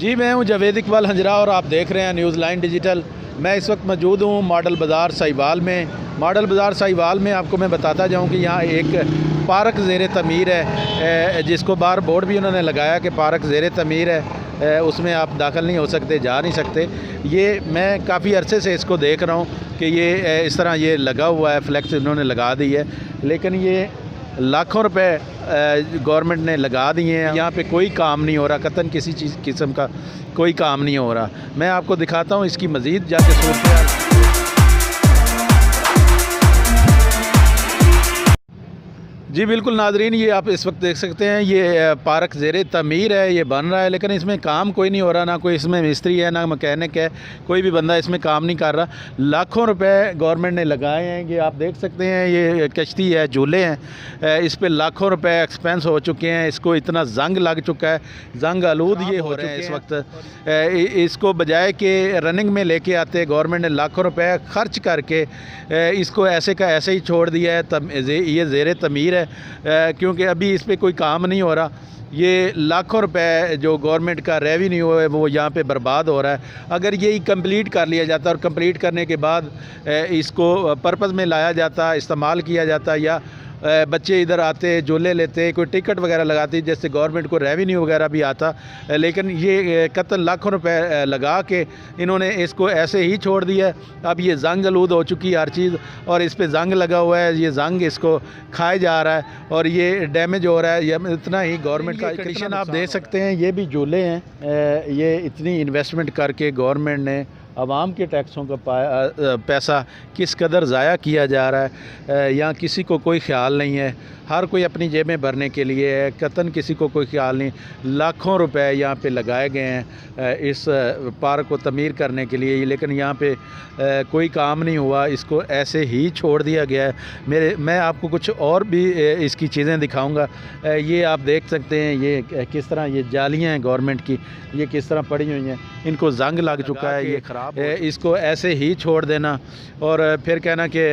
जी, मैं हूं जावेद इकबाल हंजरा और आप देख रहे हैं न्यूज़ लाइन डिजिटल। मैं इस वक्त मौजूद हूं मॉडल बाज़ार साहिवाल में। मॉडल बाज़ार साहिवाल में आपको मैं बताता जाऊं कि यहाँ एक पार्क ज़ेर तमीर है, जिसको बाहर बोर्ड भी उन्होंने लगाया कि पार्क ज़ेर तमीर है, उसमें आप दाखिल नहीं हो सकते, जा नहीं सकते। ये मैं काफ़ी अरसे से इसको देख रहा हूँ कि ये इस तरह ये लगा हुआ है, फ्लैक्स इन्होंने लगा दी है, लेकिन ये लाखों रुपए गवर्नमेंट ने लगा दिए हैं। यहाँ पे कोई काम नहीं हो रहा, कतन किसी चीज़ किस्म का कोई काम नहीं हो रहा। मैं आपको दिखाता हूँ इसकी मज़ीद जाके सूरत। जी बिल्कुल नाजरीन, ये आप इस वक्त देख सकते हैं, ये पार्क ज़ेरे तमीर है, ये बन रहा है, लेकिन इसमें काम कोई नहीं हो रहा, ना कोई इसमें मिस्त्री है, ना मैकेनिक है, कोई भी बंदा इसमें काम नहीं कर रहा। लाखों रुपए गवर्नमेंट ने लगाए हैं। ये आप देख सकते हैं, ये कश्ती है, झूले हैं, इस पर लाखों रुपए एक्सपेंस हो चुके हैं। इसको इतना जंग लग चुका है, जंग आलूद ये हो रहे हैं इस वक्त। इसको बजाय कि रनिंग में लेके आते, गवर्नमेंट ने लाखों रुपये खर्च करके इसको ऐसे का ऐसे ही छोड़ दिया है। ये ज़ेरे तमीर है, क्योंकि अभी इस पर कोई काम नहीं हो रहा। ये लाखों रुपए जो गवर्नमेंट का रेवेन्यू है वो यहाँ पे बर्बाद हो रहा है। अगर यही कंप्लीट कर लिया जाता और कंप्लीट करने के बाद इसको पर्पज़ में लाया जाता, इस्तेमाल किया जाता, या बच्चे इधर आते, झूले लेते, कोई टिकट वगैरह लगाती, जैसे गवर्नमेंट को रेवेन्यू वगैरह भी आता, लेकिन ये कतल लाखों रुपए लगा के इन्होंने इसको ऐसे ही छोड़ दिया है। अब ये जंग आलूद हो चुकी है हर चीज़, और इस पे जंग लगा हुआ है, ये जंग इसको खाए जा रहा है और ये डैमेज हो रहा है। ये इतना ही गवर्नमेंट का कंडीशन आप देख सकते हैं। ये भी झूले हैं, ये इतनी इन्वेस्टमेंट करके गवर्नमेंट ने आवाम के टैक्सों का पैसा किस कदर ज़ाया किया जा रहा है, यहाँ किसी को कोई ख्याल नहीं है। हर कोई अपनी जेबें भरने के लिए है, कतन किसी को कोई ख्याल नहीं। लाखों रुपए यहाँ पे लगाए गए हैं इस पार्क को तमीर करने के लिए, लेकिन यहाँ पे कोई काम नहीं हुआ, इसको ऐसे ही छोड़ दिया गया है। मैं आपको कुछ और भी इसकी चीज़ें दिखाऊंगा। ये आप देख सकते हैं, ये किस तरह ये जालियाँ हैं गवर्नमेंट की, ये किस तरह पड़ी हुई हैं, इनको जंग लग चुका है। ये ख़राब, इसको ऐसे ही छोड़ देना और फिर कहना कि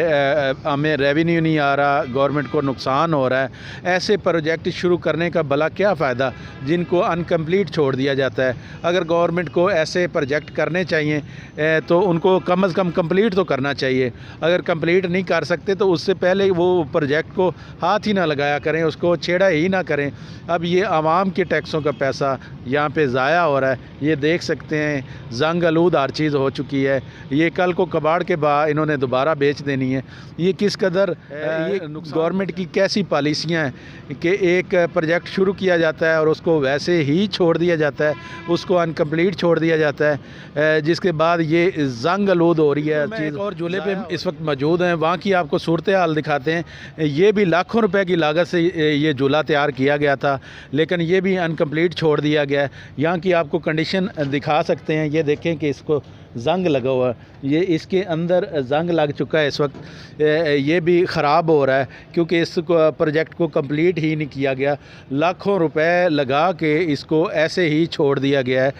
हमें रेवेन्यू नहीं आ रहा, गवर्नमेंट को नुकसान हो रहा है। ऐसे प्रोजेक्ट शुरू करने का भला क्या फ़ायदा जिनको अनकम्प्लीट छोड़ दिया जाता है। अगर गवर्नमेंट को ऐसे प्रोजेक्ट करने चाहिए तो उनको कम अज़ कम कंप्लीट तो करना चाहिए। अगर कंप्लीट नहीं कर सकते तो उससे पहले वो प्रोजेक्ट को हाथ ही ना लगाया करें, उसको छेड़ा ही ना करें। अब ये आवाम के टैक्सों का पैसा यहाँ पे ज़ाया हो रहा है। ये देख सकते हैं, जंग आलूद हर चीज़ हो चुकी है। ये कल को कबाड़ के बाद इन्होंने दोबारा बेच देनी है। ये किस कदर ये गवर्नमेंट की कैसी पॉलिसियाँ हैं कि एक प्रोजेक्ट शुरू किया जाता है और उसको वैसे ही छोड़ दिया जाता है, उसको अनकम्प्लीट छोड़ दिया जाता है, जिसके बाद ये जंग आलूद हो रही है हर चीज़। और झूले पे इस वक्त मौजूद हैं, वहाँ की आपको सूरत हाल दिखाते हैं। ये भी लाखों रुपए की लागत से ये झूला तैयार किया गया था, लेकिन ये भी अनकम्प्लीट छोड़ दिया गया है। यहाँ की आपको कंडीशन दिखा सकते हैं, ये देखें कि इसको जंग लगा हुआ है, ये इसके अंदर जंग लग चुका है इस वक्त। ये भी ख़राब हो रहा है क्योंकि इस प्रोजेक्ट को कंप्लीट ही नहीं किया गया। लाखों रुपए लगा के इसको ऐसे ही छोड़ दिया गया है।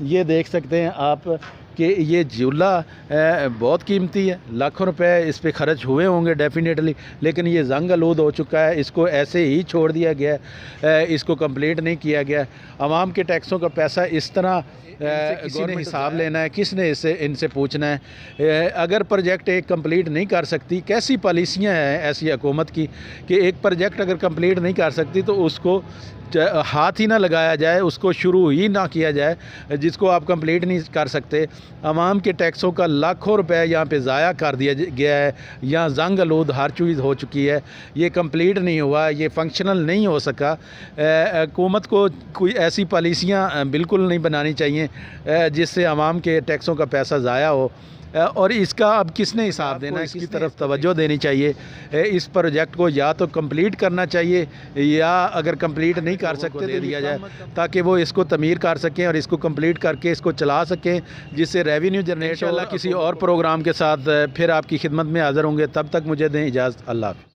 ये देख सकते हैं आप कि ये झूला बहुत कीमती है, लाखों रुपए इस पे खर्च हुए होंगे डेफिनेटली, लेकिन ये जंग आलूद हो चुका है, इसको ऐसे ही छोड़ दिया गया है, इसको कंप्लीट नहीं किया गया। आवाम के टैक्सों का पैसा इस तरह किसी ने हिसाब लेना है, किसने इनसे पूछना है। अगर प्रोजेक्ट एक कंप्लीट नहीं कर सकती, कैसी पॉलिसियाँ हैं ऐसी हुकूमत की कि एक प्रोजेक्ट अगर कंप्लीट नहीं कर सकती तो उसको हाथ ही ना लगाया जाए, उसको शुरू ही ना किया जाए, जिसको आप कंप्लीट नहीं कर सकते। आवाम के टैक्सों का लाखों रुपए यहाँ पे ज़ाया कर दिया गया है। यहाँ जंग आलूद हर चीज़ हो चुकी है, ये कंप्लीट नहीं हुआ, ये फंक्शनल नहीं हो सका। हुकूमत को कोई ऐसी पॉलिसियाँ बिल्कुल नहीं बनानी चाहिए जिससे आवाम के टैक्सों का पैसा ज़ाया हो, और इसका अब किसने हिसाब देना है, इसकी तरफ तवज्जो देनी चाहिए। इस प्रोजेक्ट को या तो कंप्लीट करना चाहिए, या अगर कंप्लीट नहीं कर सकते दे दिया जाए ताकि वो इसको तमीर कर सकें और इसको कंप्लीट करके इसको चला सकें, जिससे रेवेन्यू जनरेट। इंशाअल्लाह किसी और प्रोग्राम के साथ फिर आपकी खिदमत में हाज़िर होंगे। तब तक मुझे दें इजाज़त। अल्लाह।